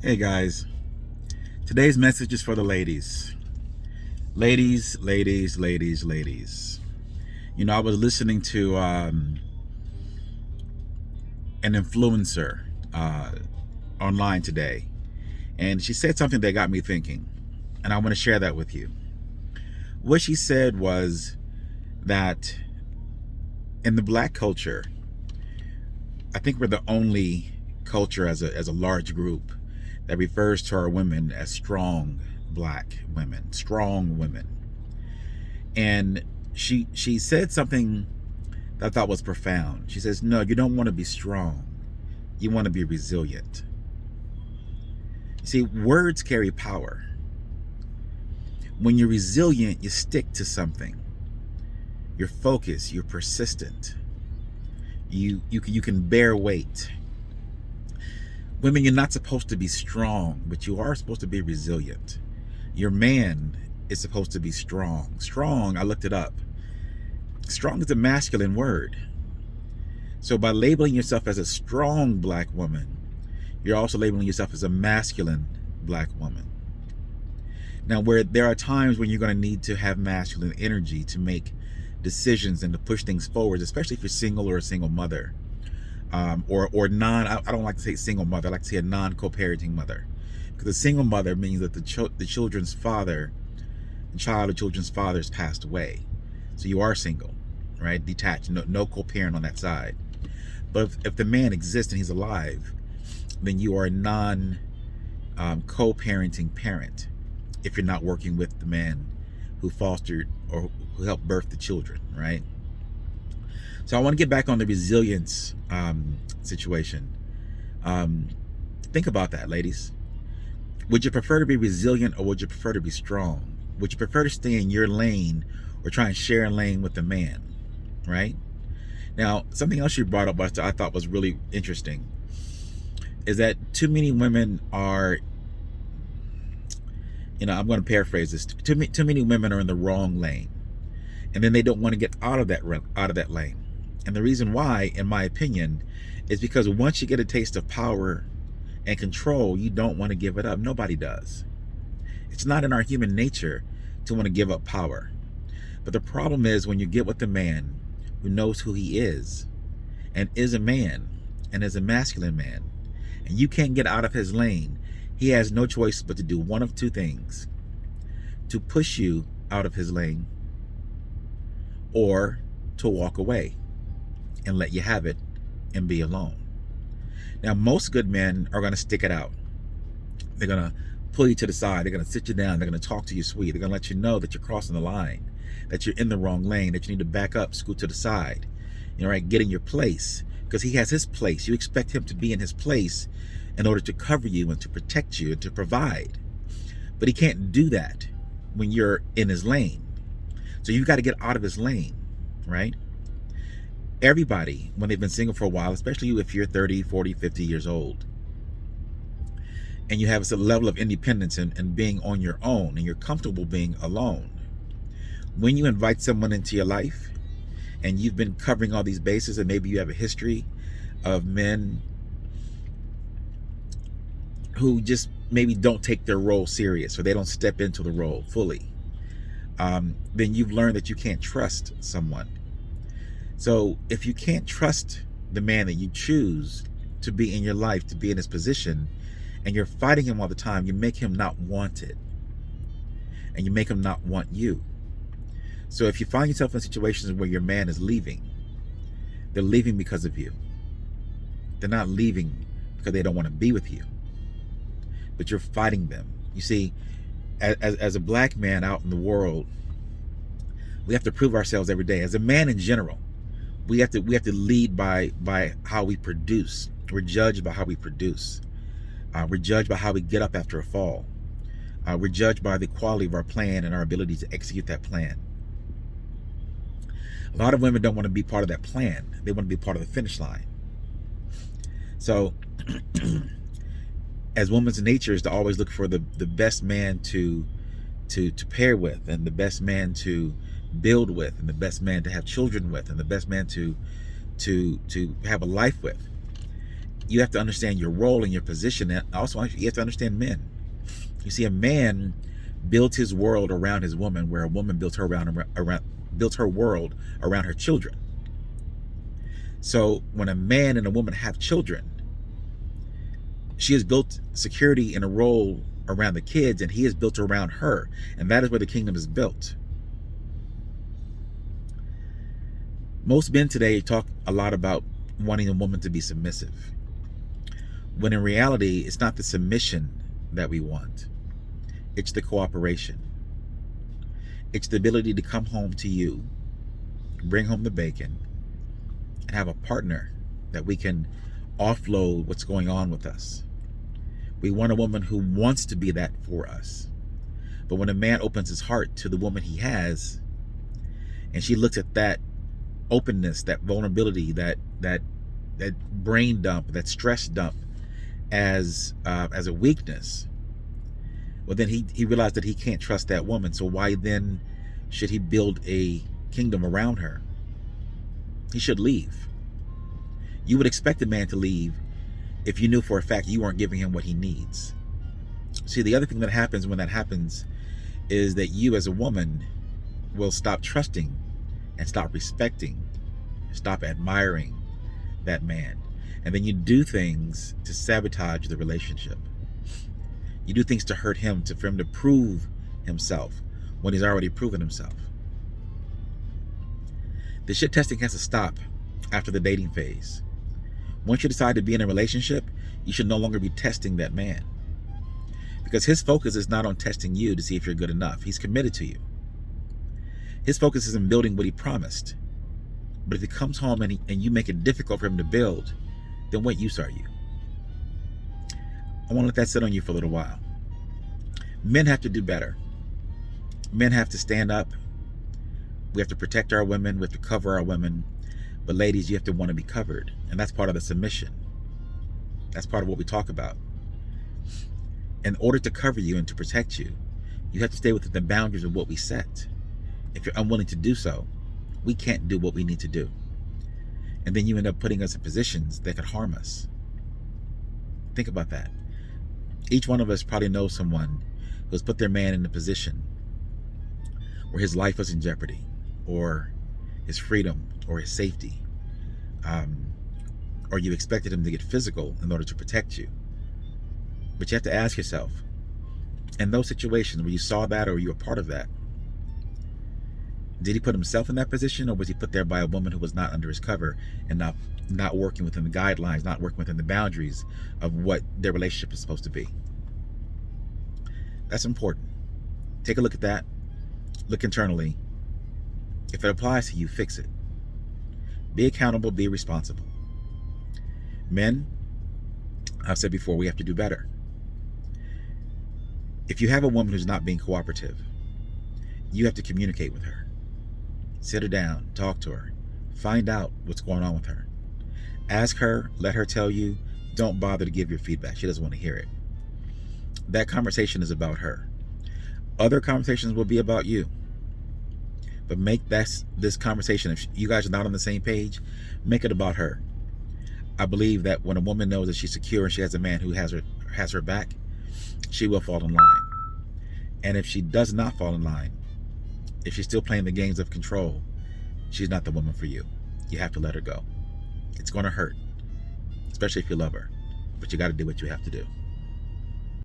Hey guys, today's message is for the ladies. Ladies, ladies, ladies, ladies. You know, I was listening to an influencer online today, and she said something that got me thinking, and I want to share that with you. What she said was that in the black culture, I think we're the only culture as a large group that refers to our women as strong black women, strong women. And she said something that I thought was profound. She says, no, you don't want to be strong. You want to be resilient. You see, words carry power. When you're resilient, you stick to something. You're focused, you're persistent. You can bear weight. Women, you're not supposed to be strong, but you are supposed to be resilient. Your man is supposed to be strong. Strong, I looked it up. Strong is a masculine word. So by labeling yourself as a strong black woman, you're also labeling yourself as a masculine black woman. Now, where there are times when you're going to need to have masculine energy to make decisions and to push things forward, especially if you're single or a single mother. Or non, I don't like to say single mother, I like to say a non-co-parenting mother. Because a single mother means that the children's father, the child or children's father has passed away. So you are single, right? Detached, no co-parent on that side. But if the man exists and he's alive, then you are a non-co-parenting parent if you're not working with the man who fostered or who helped birth the children, right? So I want to get back on the resilience situation. Think about that, ladies. Would you prefer to be resilient or would you prefer to be strong? Would you prefer to stay in your lane or try and share a lane with the man, right? Now, something else you brought up that I thought was really interesting is that too many women are, I'm going to paraphrase this. Too many women are in the wrong lane, and then they don't want to get out of that lane. And the reason why, in my opinion, is because once you get a taste of power and control, you don't want to give it up. Nobody does. It's not in our human nature to want to give up power. But the problem is when you get with a man who knows who he is and is a man and is a masculine man, and you can't get out of his lane, he has no choice but to do one of two things: to push you out of his lane or to walk away and let you have it and be alone. Now, most good men are going to stick it out. They're going to pull you to the side. They're going to sit you down. They're going to talk to you sweet. They're going to let you know that you're crossing the line, that you're in the wrong lane, that you need to back up, scoot to the side, right? Get in your place, because he has his place. You expect him to be in his place in order to cover you and to protect you and to provide. But he can't do that when you're in his lane. So you've got to get out of his lane, right? Everybody, when they've been single for a while, especially if you're 30, 40, 50 years old, and you have a level of independence and being on your own, and you're comfortable being alone, when you invite someone into your life and you've been covering all these bases, and maybe you have a history of men who just maybe don't take their role serious, or they don't step into the role fully, then you've learned that you can't trust someone. So if you can't trust the man that you choose to be in your life, to be in his position, and you're fighting him all the time, you make him not wanted, and you make him not want you. So if you find yourself in situations where your man is leaving, they're leaving because of you. They're not leaving because they don't want to be with you, but you're fighting them. You see, as a black man out in the world, we have to prove ourselves every day. As a man in general, we have to lead by how we produce. We're judged by how we produce. We're judged by how we get up after a fall. We're judged by the quality of our plan and our ability to execute that plan. A lot of women don't want to be part of that plan. They want to be part of the finish line. So as women's nature is to always look for the best man to pair with, and the best man to build with, and the best man to have children with, and the best man to have a life with. you have to understand your role and your position. And also, you have to understand men. You see, a man built his world around his woman, where a woman built her built her world around her children. So when a man and a woman have children, she has built security and a role around the kids, and he is built around her, and that is where the kingdom is built. Most men today talk a lot about wanting a woman to be submissive, when in reality, it's not the submission that we want. It's the cooperation. It's the ability to come home to you, bring home the bacon, and have a partner that we can offload what's going on with us. We want a woman who wants to be that for us. But when a man opens his heart to the woman he has, and she looks at that openness, that vulnerability, that brain dump, that stress dump as a weakness, well, then he realized that he can't trust that woman. So why then should he build a kingdom around her? He should leave. You would expect a man to leave if you knew for a fact you weren't giving him what he needs. See, the other thing that happens when that happens is that you as a woman will stop trusting and stop respecting, stop admiring that man. And then you do things to sabotage the relationship. You do things to hurt him, for him to prove himself when he's already proven himself. The shit testing has to stop after the dating phase. Once you decide to be in a relationship, you should no longer be testing that man, because his focus is not on testing you to see if you're good enough. He's committed to you. His focus is in building what he promised. But if he comes home and you make it difficult for him to build, then what use are you? I want to let that sit on you for a little while. Men have to do better. Men have to stand up. We have to protect our women. We have to cover our women. But ladies, you have to want to be covered. And that's part of the submission. That's part of what we talk about. In order to cover you and to protect you, you have to stay within the boundaries of what we set. If you're unwilling to do so, we can't do what we need to do. And then you end up putting us in positions that could harm us. Think about that. Each one of us probably knows someone who's put their man in a position where his life was in jeopardy, or his freedom, or his safety, or you expected him to get physical in order to protect you. But you have to ask yourself, in those situations where you saw that or you were part of that, did he put himself in that position, or was he put there by a woman who was not under his cover and not working within the guidelines, not working within the boundaries of what their relationship is supposed to be? That's important. Take a look at that. Look internally. If it applies to you, fix it. Be accountable, be responsible. Men, I've said before, we have to do better. If you have a woman who's not being cooperative, you have to communicate with her. Sit her down, talk to her, find out what's going on with her. Ask her, let her tell you. Don't bother to give your feedback. She doesn't want to hear it. That conversation is about her. Other conversations will be about you. But make this conversation, if you guys are not on the same page, make it about her. I believe that when a woman knows that she's secure and she has a man who has her back, she will fall in line. And if she does not fall in line, if she's still playing the games of control, she's not the woman for you. You have to let her go. It's going to hurt, especially if you love her. But you got to do what you have to do.